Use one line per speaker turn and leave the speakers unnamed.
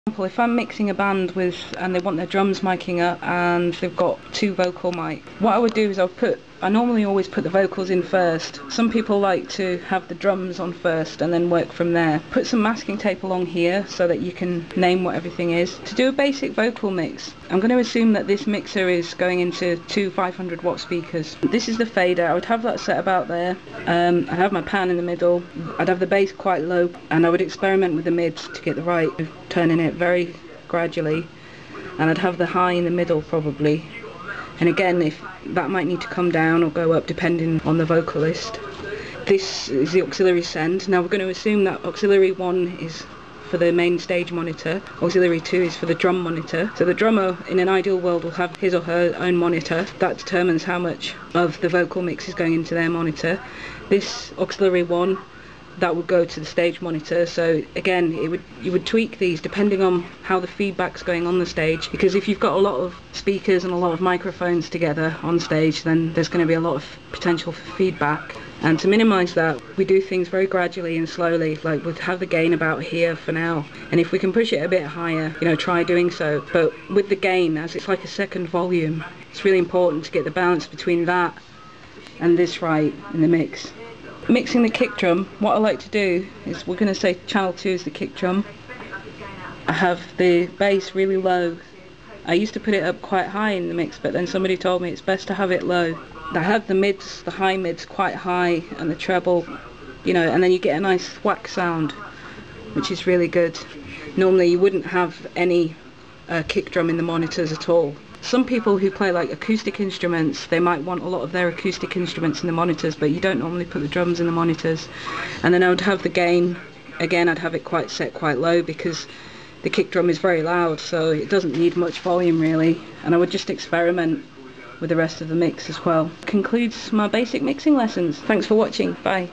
If I'm mixing a band and they want their drums miking up and they've got 2 vocal mic, what I would do is I normally always put the vocals in first. Some people like to have the drums on first and then work from there. Put some masking tape along here so that you can name what everything is. To do a basic vocal mix, I'm going to assume that this mixer is going into 2 500-watt speakers. This is the fader. I would have that set about there. I'd have my pan in the middle. I'd have the bass quite low, and I would experiment with the mids to get the right, turning it very gradually. And I'd have the high in the middle probably. And again, if that might need to come down or go up depending on the vocalist. This is the auxiliary send. Now we're going to assume that auxiliary 1 is for the main stage monitor, auxiliary 2 is for the drum monitor. So the drummer in an ideal world will have his or her own monitor. That determines how much of the vocal mix is going into their monitor. This auxiliary 1, that would go to the stage monitor. So again, you would tweak these depending on how the feedback's going on the stage, because if you've got a lot of speakers and a lot of microphones together on stage, then there's going to be a lot of potential for feedback. And to minimize that, we do things very gradually and slowly. Like we'd have the gain about here for now, and if we can push it a bit higher, you know, try doing so. But with the gain, as it's like a second volume, it's really important to get the balance between that and this right in the mix. Mixing the kick drum, what I like to do is, we're going to say channel 2 is the kick drum. I have the bass really low. I used to put it up quite high in the mix, but then somebody told me it's best to have it low. I have the mids, the high mids quite high, and the treble, you know, and then you get a nice whack sound, which is really good. Normally you wouldn't have any kick drum in the monitors at all. Some people who play like acoustic instruments, they might want a lot of their acoustic instruments in the monitors, but you don't normally put the drums in the monitors. And then I would have the gain, again I'd have it set quite low, because the kick drum is very loud, so it doesn't need much volume really. And I would just experiment with the rest of the mix as well. Concludes my basic mixing lessons. Thanks for watching, bye.